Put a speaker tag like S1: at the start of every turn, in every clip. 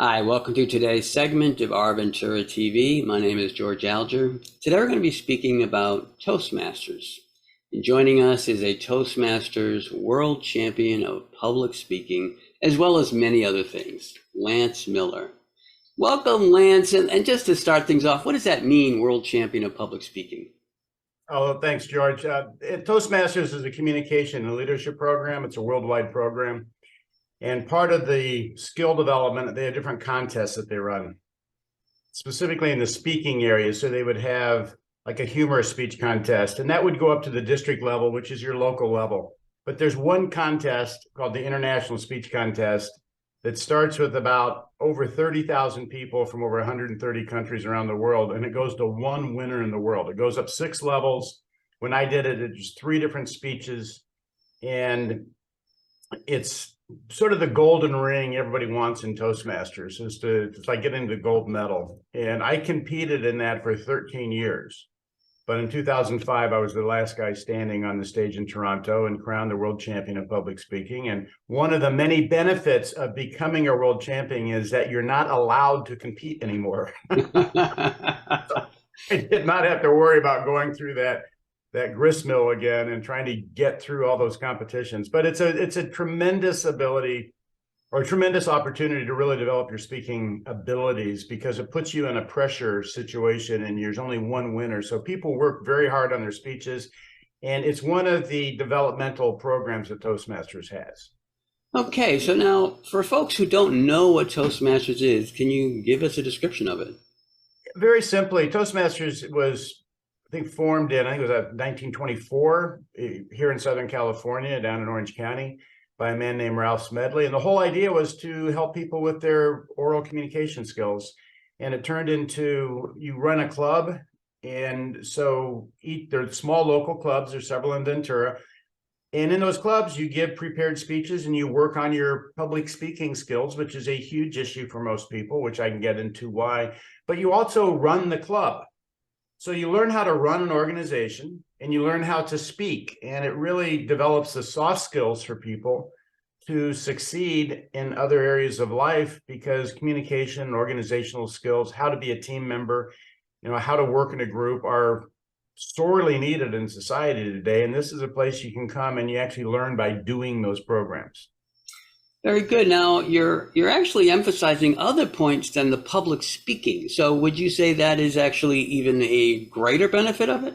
S1: Hi, welcome to today's segment of Our Ventura TV. My name is George Alger. Today we're going to be speaking about Toastmasters. And joining us is a Toastmasters world champion of public speaking, as well as many other things, Lance Miller. Welcome, Lance. And just to start things off, what does that mean, world champion of public speaking?
S2: Oh, thanks, George. Toastmasters is a communication and leadership program. It's a worldwide program. And part of the skill development, they have different contests that they run, specifically in the speaking area. So they would have like a humorous speech contest, and that would go up to the district level, which is your local level. But there's one contest called the International Speech Contest that starts with about over 30,000 people from over 130 countries around the world, and it goes to one winner in the world. It goes up 6 levels. When I did it, it was 3 different speeches, and it's sort of the golden ring everybody wants in Toastmasters. It's like getting the gold medal. And I competed in that for 13 years. But in 2005, I was the last guy standing on the stage in Toronto and crowned the world champion of public speaking. And one of the many benefits of becoming a world champion is that you're not allowed to compete anymore. So I did not have to worry about going through that gristmill again and trying to get through all those competitions. But it's a tremendous ability or a tremendous opportunity to really develop your speaking abilities, because it puts you in a pressure situation and there's only one winner. So people work very hard on their speeches, and it's one of the developmental programs that Toastmasters has.
S1: Okay, so now for folks who don't know what Toastmasters is, can you give us a description of it?
S2: Very simply, Toastmasters was, I think, formed in, I think it was 1924 here in Southern California, down in Orange County, by a man named Ralph Smedley. And the whole idea was to help people with their oral communication skills. And it turned into, you run a club. And so there's small local clubs, there's several in Ventura. And in those clubs, you give prepared speeches and you work on your public speaking skills, which is a huge issue for most people, which I can get into why. But you also run the club. So you learn how to run an organization and you learn how to speak, and it really develops the soft skills for people to succeed in other areas of life, because communication and organizational skills, how to be a team member, how to work in a group, are sorely needed in society today. And this is a place you can come and you actually learn by doing those programs.
S1: Very good. Now you're actually emphasizing other points than the public speaking. So would you say that is actually even a greater benefit of it?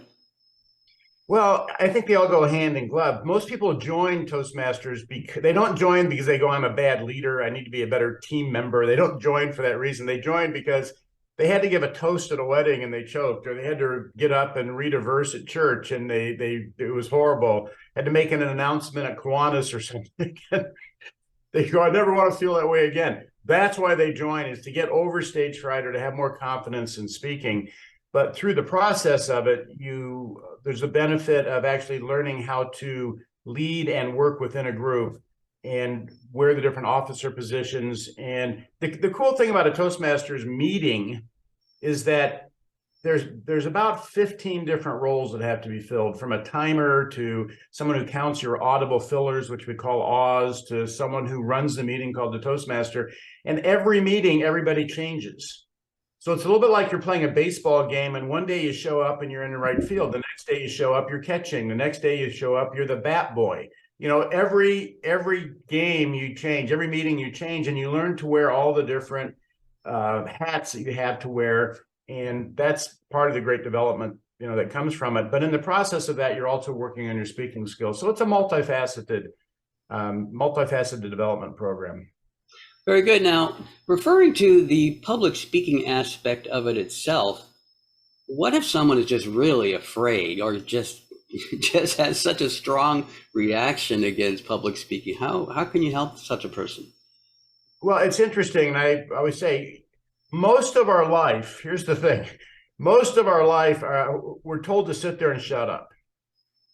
S2: Well, I think they all go hand in glove. Most people join Toastmasters because they don't join because they go, I'm a bad leader, I need to be a better team member. They don't join for that reason. They join because they had to give a toast at a wedding and they choked, or they had to get up and read a verse at church and it was horrible. Had to make an announcement at Kiwanis or something. They go, I never want to feel that way again. That's why they join, is to get over stage fright or to have more confidence in speaking. But through the process of it, there's a benefit of actually learning how to lead and work within a group and wear the different officer positions. And the cool thing about a Toastmasters meeting is that there's about 15 different roles that have to be filled, from a timer to someone who counts your audible fillers, which we call awes, to someone who runs the meeting called the Toastmaster. And every meeting, everybody changes. So it's a little bit like you're playing a baseball game, and one day you show up and you're in the right field. The next day you show up, you're catching. The next day you show up, you're the bat boy. Every game you change, every meeting you change, and you learn to wear all the different hats that you have to wear. And that's part of the great development, that comes from it. But in the process of that, you're also working on your speaking skills. So it's a multifaceted development program.
S1: Very good. Now, referring to the public speaking aspect of it itself, what if someone is just really afraid or just has such a strong reaction against public speaking? How can you help such a person?
S2: Well, it's interesting. And I always say, most of our life, here's the thing, most of our life, we're told to sit there and shut up.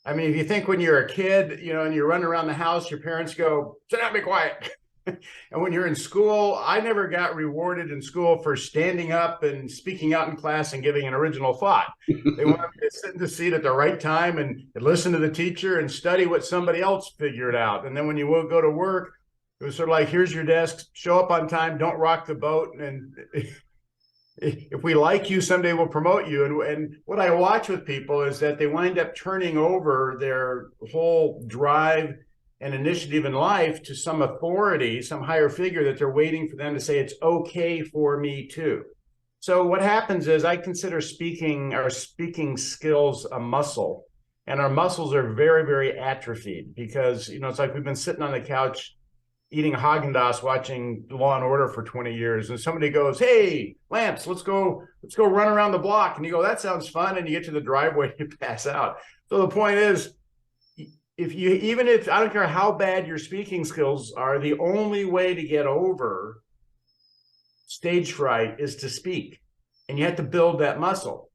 S2: I mean, if you think when you're a kid, and you're running around the house, your parents go, sit down, be quiet. And when you're in school, I never got rewarded in school for standing up and speaking out in class and giving an original thought. They wanted me to sit in the seat at the right time and listen to the teacher and study what somebody else figured out. And then when you will go to work, It was sort of like, here's your desk, show up on time, don't rock the boat. And if we like you, someday we'll promote you. And what I watch with people is that they wind up turning over their whole drive and initiative in life to some authority, some higher figure that they're waiting for them to say, it's okay for me too. So what happens is I consider our speaking skills a muscle, and our muscles are very, very atrophied because, it's like we've been sitting on the couch eating Haagen-Dazs, watching Law and Order for 20 years, and somebody goes, "Hey, Lance, let's go run around the block." And you go, "That sounds fun." And you get to the driveway, you pass out. So the point is, even if I don't care how bad your speaking skills are, the only way to get over stage fright is to speak, and you have to build that muscle.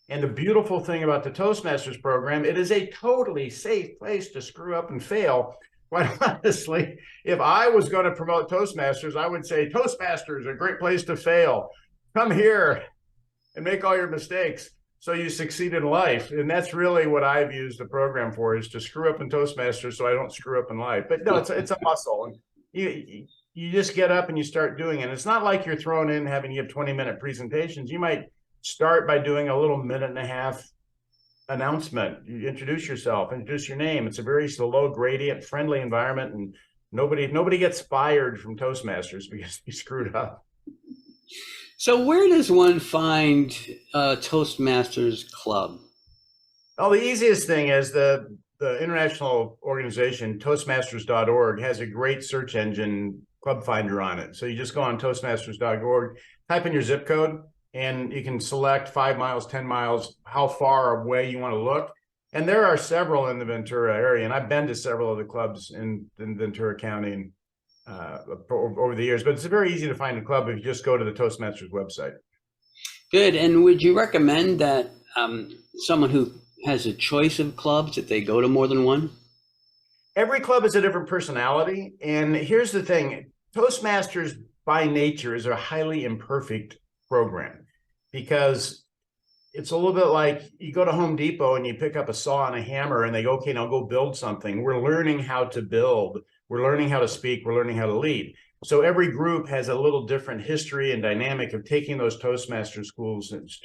S2: And the beautiful thing about the Toastmasters program, it is a totally safe place to screw up and fail. Quite honestly, if I was going to promote Toastmasters, I would say Toastmasters, a great place to fail. Come here and make all your mistakes so you succeed in life. And that's really what I've used the program for, is to screw up in Toastmasters so I don't screw up in life. But no, it's a muscle. And you just get up and you start doing it. It's not like you're thrown in having to give 20-minute presentations. You might start by doing a little minute-and-a-half announcement. You introduce yourself, introduce your name. It's a very low gradient, friendly environment, and nobody gets fired from Toastmasters because you screwed up.
S1: So where does one find a Toastmasters club?
S2: Well, the easiest thing is the international organization, Toastmasters.org, has a great search engine, Club Finder, on it. So you just go on Toastmasters.org, type in your zip code, and you can select 5 miles, 10 miles, how far away you want to look. And there are several in the Ventura area, and I've been to several of the clubs in Ventura County over the years. But it's very easy to find a club if you just go to the Toastmasters website.
S1: Good. And would you recommend that someone who has a choice of clubs, that they go to more than one?
S2: Every club is a different personality. And here's the thing, Toastmasters by nature is a highly imperfect program, because it's a little bit like you go to Home Depot and you pick up a saw and a hammer and they go, "Okay, now go build something." We're learning how to build. We're learning how to speak. We're learning how to lead. So every group has a little different history and dynamic of taking those Toastmasters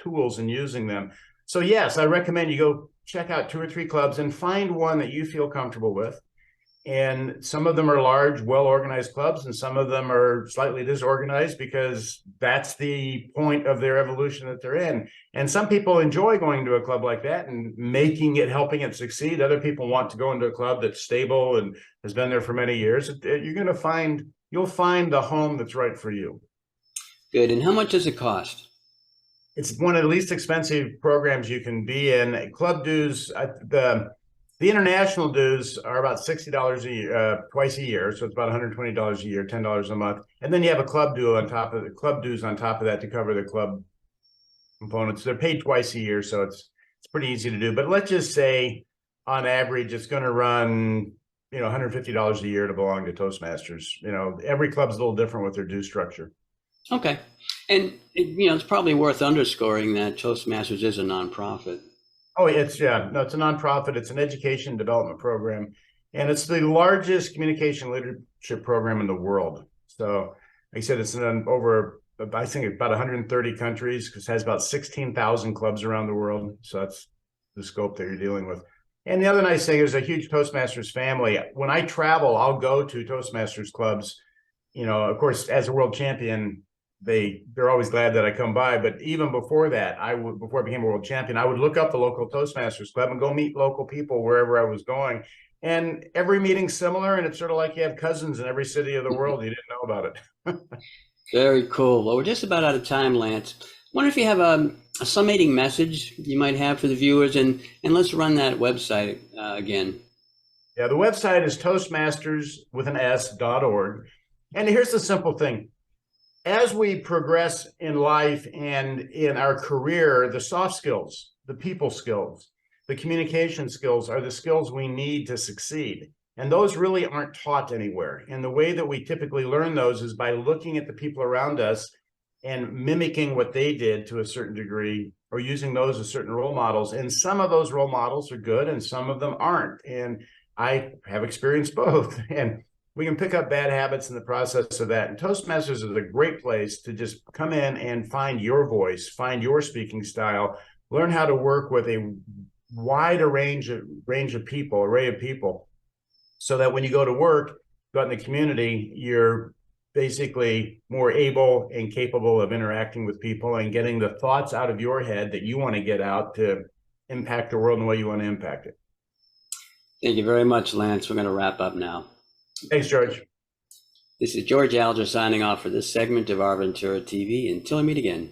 S2: tools and using them. So yes, I recommend you go check out 2 or 3 clubs and find one that you feel comfortable with. And some of them are large, well-organized clubs, and some of them are slightly disorganized because that's the point of their evolution that they're in. And some people enjoy going to a club like that and helping it succeed. Other people want to go into a club that's stable and has been there for many years. You'll find the home that's right for you.
S1: Good. And how much does it cost?
S2: It's one of the least expensive programs you can be in. Club dues, the international dues are about $60 a year, twice a year. So it's about $120 a year, $10 a month. And then you have a club dues on top of that to cover the club components. They're paid twice a year, so it's pretty easy to do. But let's just say on average, it's going to run, $150 a year to belong to Toastmasters. Every club's a little different with their due structure.
S1: Okay. And, it's probably worth underscoring that Toastmasters is a nonprofit.
S2: Oh, it's a nonprofit. It's an education development program, and it's the largest communication leadership program in the world. So, like I said, it's in I think about 130 countries, because it has about 16,000 clubs around the world. So that's the scope that you're dealing with. And the other nice thing is a huge Toastmasters family. When I travel, I'll go to Toastmasters clubs. Of course, as a world champion, they're always glad that I come by. But even before that, before I became a world champion, I would look up the local Toastmasters club and go meet local people wherever I was going. And every meeting's summer, and it's sort of like you have cousins in every city of the world. You didn't know about it.
S1: Very cool. Well, we're just about out of time, Lance. I wonder if you have a summating message you might have for the viewers, and let's run that website again.
S2: Yeah, the website is Toastmasters.org. And here's the simple thing. As we progress in life and in our career, the soft skills, the people skills, the communication skills are the skills we need to succeed. And those really aren't taught anywhere. And the way that we typically learn those is by looking at the people around us and mimicking what they did to a certain degree, or using those as certain role models. And some of those role models are good and some of them aren't. And I have experienced both. And we can pick up bad habits in the process of that. And Toastmasters is a great place to just come in and find your voice, find your speaking style, learn how to work with a wide range of people, array of people, so that when you go to work, go out in the community, you're basically more able and capable of interacting with people and getting the thoughts out of your head that you want to get out to impact the world in the way you want to impact it.
S1: Thank you very much, Lance. We're going to wrap up now.
S2: Thanks, George.
S1: This is George Alger signing off for this segment of Our Ventura TV. Until we meet again.